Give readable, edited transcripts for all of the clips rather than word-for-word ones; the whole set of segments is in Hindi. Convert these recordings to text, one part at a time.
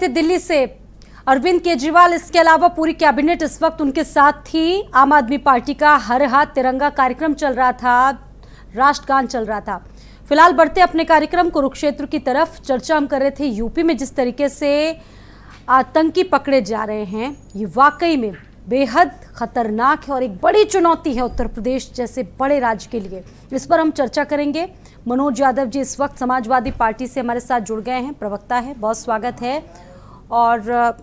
थे दिल्ली से अरविंद केजरीवाल। इसके अलावा पूरी कैबिनेट इस वक्त उनके साथ थी। आम आदमी पार्टी का हर हाथ तिरंगा कार्यक्रम चल रहा था, राष्ट्रगान चल रहा था। फिलहाल बढ़ते अपने कार्यक्रम कुरुक्षेत्र की तरफ। चर्चा हम कर रहे थे यूपी में जिस तरीके से आतंकी पकड़े जा रहे हैं, ये वाकई में बेहद खतरनाक है और एक बड़ी चुनौती है उत्तर प्रदेश जैसे बड़े राज्य के लिए। इस पर हम चर्चा करेंगे। मनोज यादव जी इस वक्त समाजवादी पार्टी से हमारे साथ जुड़ गए हैं, प्रवक्ता है, बहुत स्वागत है। और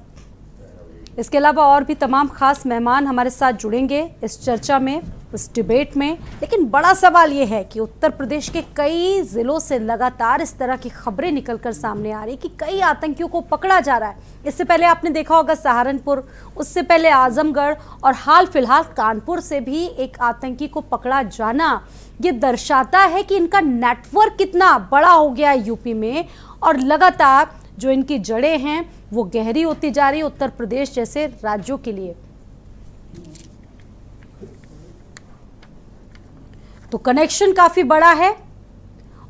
इसके अलावा और भी तमाम खास मेहमान हमारे साथ जुड़ेंगे इस चर्चा में, इस डिबेट में। लेकिन बड़ा सवाल ये है कि उत्तर प्रदेश के कई जिलों से लगातार इस तरह की खबरें निकलकर सामने आ रही कि कई आतंकियों को पकड़ा जा रहा है। इससे पहले आपने देखा होगा सहारनपुर, उससे पहले आजमगढ़ और हाल फिलहाल कानपुर से भी एक आतंकी को पकड़ा जाना ये दर्शाता है कि इनका नेटवर्क कितना बड़ा हो गया है यूपी में, और लगातार जो इनकी जड़ें हैं वो गहरी होती जा रही है उत्तर प्रदेश जैसे राज्यों के लिए। तो कनेक्शन काफी बड़ा है।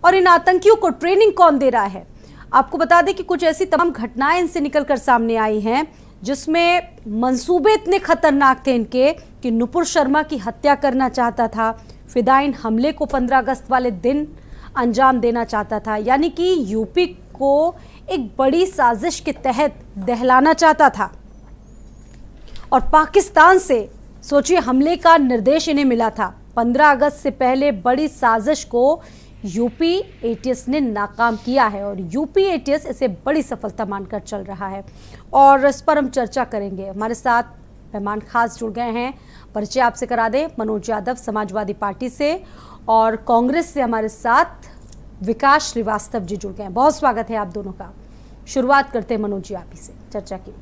और इन आतंकियों को ट्रेनिंग कौन दे रहा है? आपको बता दें कि कुछ ऐसी तमाम घटनाएं इनसे निकलकर सामने आई हैं जिसमें मंसूबे इतने खतरनाक थे इनके कि नुपुर शर्मा की हत्या करना चाहता था, फिदाइन हमले को 15 अगस्त वाले दिन अंजाम देना चाहता था, यानी कि यूपी को एक बड़ी साजिश के तहत दहलाना चाहता था। और पाकिस्तान से सोचिए हमले का निर्देश इन्हें मिला था। 15 अगस्त से पहले बड़ी साजिश को यूपी एटीएस ने नाकाम किया है और यूपी एटीएस इसे बड़ी सफलता मानकर चल रहा है। और इस पर हम चर्चा करेंगे। हमारे साथ मेहमान खास जुड़ गए हैं। परिचय आपसे करा दें, मनोज यादव समाजवादी पार्टी से, और कांग्रेस से हमारे साथ विकास श्रीवास्तव जी जुड़ गए हैं। बहुत स्वागत है आप दोनों का। शुरुआत करते हैं मनोज जी आप ही से चर्चा की।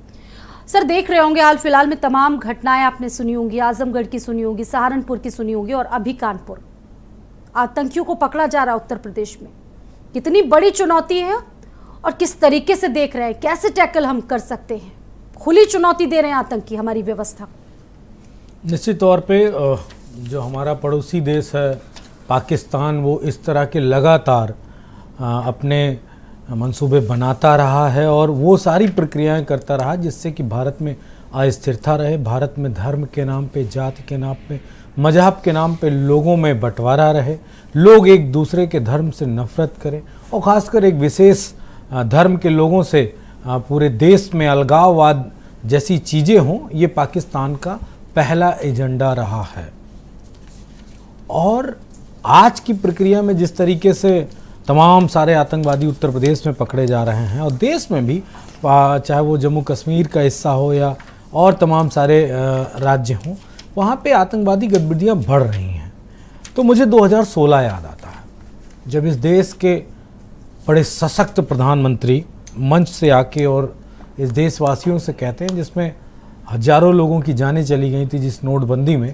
सर, देख रहे होंगे हाल फिलहाल में तमाम घटनाएं आपने सुनी होंगी, आजमगढ़ की सुनी होगी, सहारनपुर की सुनी होगी, और अभी कानपुर। आतंकियों को पकड़ा जा रहा है उत्तर प्रदेश में। कितनी बड़ी चुनौती है और किस तरीके से देख रहे हैं, कैसे टैकल हम कर सकते हैं? खुली चुनौती दे रहे हैं आतंकी हमारी व्यवस्था को। निश्चित तौर पे जो हमारा पड़ोसी देश है पाकिस्तान, वो इस तरह के लगातार अपने मंसूबे बनाता रहा है और वो सारी प्रक्रियाएं करता रहा जिससे कि भारत में अस्थिरता रहे, भारत में धर्म के नाम पे, जाति के नाम पे, मजहब के नाम पे लोगों में बंटवारा रहे, लोग एक दूसरे के धर्म से नफरत करें और ख़ासकर एक विशेष धर्म के लोगों से पूरे देश में अलगाववाद जैसी चीज़ें हों। ये पाकिस्तान का पहला एजेंडा रहा है। और आज की प्रक्रिया में जिस तरीके से तमाम सारे आतंकवादी उत्तर प्रदेश में पकड़े जा रहे हैं और देश में भी, चाहे वो जम्मू कश्मीर का हिस्सा हो या और तमाम सारे राज्य हों, वहाँ पे आतंकवादी गतिविधियाँ बढ़ रही हैं। तो मुझे 2016 याद आता है जब इस देश के बड़े सशक्त प्रधानमंत्री मंच से आके और इस देशवासियों से कहते हैं, जिसमें हजारों लोगों की जानें चली गई थी जिस नोटबंदी में,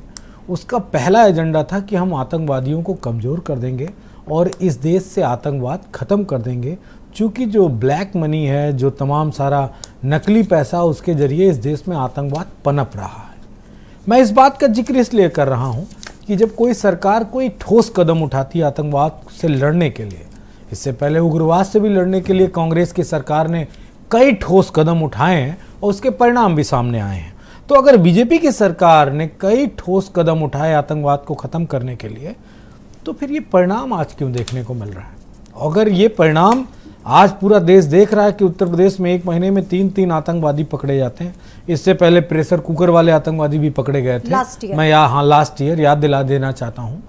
उसका पहला एजेंडा था कि हम आतंकवादियों को कमज़ोर कर देंगे और इस देश से आतंकवाद ख़त्म कर देंगे। चूँकि जो ब्लैक मनी है, जो तमाम सारा नकली पैसा, उसके ज़रिए इस देश में आतंकवाद पनप रहा है। मैं इस बात का जिक्र इसलिए कर रहा हूँ कि जब कोई सरकार कोई ठोस कदम उठाती है आतंकवाद से लड़ने के लिए, इससे पहले उग्रवाद से भी लड़ने के लिए कांग्रेस की सरकार ने कई ठोस कदम उठाए हैं और उसके परिणाम भी सामने आए हैं। तो अगर बीजेपी की सरकार ने कई ठोस कदम उठाए आतंकवाद को ख़त्म करने के लिए, तो फिर ये परिणाम आज क्यों देखने को मिल रहा है? अगर ये परिणाम आज पूरा देश देख रहा है कि उत्तर प्रदेश में एक महीने में 3 आतंकवादी पकड़े जाते हैं। इससे पहले प्रेशर कुकर वाले आतंकवादी भी पकड़े गए थे। मैं लास्ट ईयर याद दिला देना चाहता हूँ।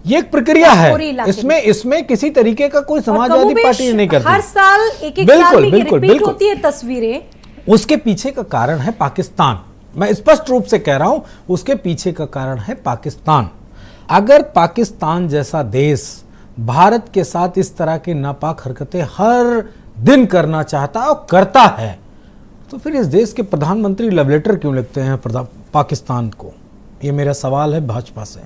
ये एक प्रक्रिया है, इसमें किसी तरीके का कोई समाजवादी पार्टी नहीं करती। हर साल एक साल में रिपीट होती है तस्वीरें। उसके पीछे का कारण है पाकिस्तान। मैं स्पष्ट रूप से कह रहा हूं, उसके पीछे का कारण है पाकिस्तान। अगर पाकिस्तान जैसा देश भारत के साथ इस तरह की नापाक हरकतें हर दिन करना चाहता है और करता है, तो फिर इस देश के प्रधानमंत्री लव लेटर क्यों लिखते हैं पाकिस्तान को? ये मेरा सवाल है भाजपा से।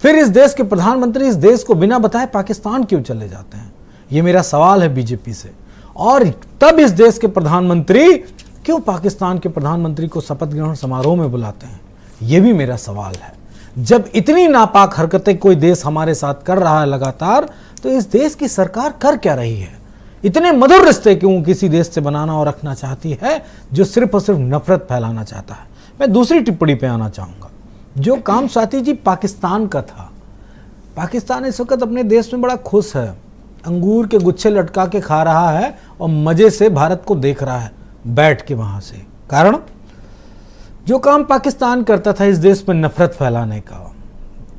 फिर इस देश के प्रधानमंत्री इस देश को बिना बताए पाकिस्तान क्यों चले जाते हैं? ये मेरा सवाल है बीजेपी से। और तब इस देश के प्रधानमंत्री क्यों पाकिस्तान के प्रधानमंत्री को शपथ ग्रहण समारोह में बुलाते हैं? ये भी मेरा सवाल है। जब इतनी नापाक हरकतें कोई देश हमारे साथ कर रहा है लगातार, तो इस देश की सरकार कर क्या रही है? इतने मधुर रिश्ते क्यों किसी देश से बनाना और रखना चाहती है जो सिर्फ और सिर्फ नफरत फैलाना चाहता है। मैं दूसरी टिप्पणी पे आना चाहूँगा। जो काम स्वाति जी पाकिस्तान का था, पाकिस्तान इस वक्त अपने देश में बड़ा खुश है, अंगूर के गुच्छे लटका के खा रहा है और मज़े से भारत को देख रहा है बैठ के वहाँ से। कारण जो काम पाकिस्तान करता था इस देश में नफरत फैलाने का,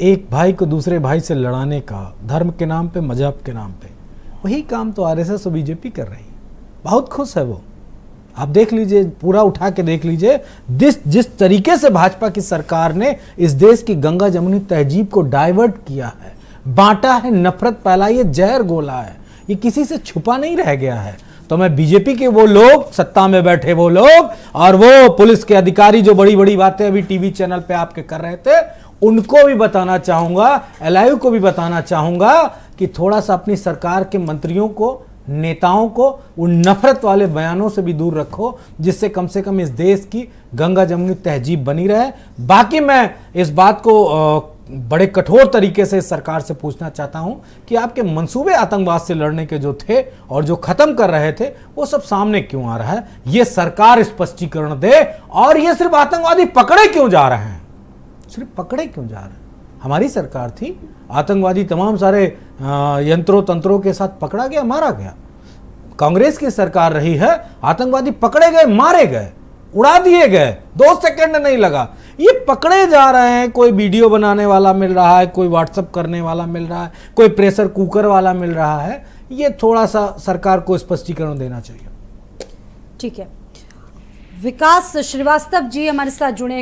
एक भाई को दूसरे भाई से लड़ाने का, धर्म के नाम पे, मजहब के नाम पे, वही काम तो आरएसएस और बीजेपी कर रही है। बहुत खुश है वो। आप देख लीजिए, पूरा उठा के देख लीजिए, जिस तरीके से भाजपा की सरकार ने इस देश की गंगा जमुनी तहजीब को डाइवर्ट किया है, बांटा है, नफरत फैलाई है, जहर घोला है, ये किसी से छुपा नहीं रह गया है। तो मैं बीजेपी के वो लोग, सत्ता में बैठे वो लोग और वो पुलिस के अधिकारी जो बड़ी बड़ी बातें अभी टीवी चैनल पे आपके कर रहे थे, उनको भी बताना चाहूंगा, एलआईयू को भी बताना चाहूंगा कि थोड़ा सा अपनी सरकार के मंत्रियों को, नेताओं को उन नफरत वाले बयानों से भी दूर रखो, जिससे कम से कम इस देश की गंगा जमुनी तहजीब बनी रहे। बाकी मैं इस बात को बड़े कठोर तरीके से सरकार से पूछना चाहता हूं कि आपके मंसूबे आतंकवाद से लड़ने के जो थे और जो खत्म कर रहे थे, वो सब सामने क्यों आ रहा है? ये सरकार स्पष्टीकरण दे। और ये सिर्फ आतंकवादी पकड़े क्यों जा रहे हैं? सिर्फ पकड़े क्यों जा रहे हैं? हमारी सरकार थी, आतंकवादी तमाम सारे यंत्रों तंत्रों के साथ पकड़ा गया, मारा गया। कांग्रेस की सरकार रही है, आतंकवादी पकड़े गए, मारे गए, उड़ा दिए गए, 2 सेकंड नहीं लगा। ये पकड़े जा रहे हैं, कोई वीडियो बनाने वाला मिल रहा है, कोई व्हाट्सएप करने वाला मिल रहा है, कोई प्रेशर कुकर वाला मिल रहा है। ये थोड़ा सा सरकार को स्पष्टीकरण देना चाहिए। ठीक है, विकास श्रीवास्तव जी हमारे साथ जुड़े।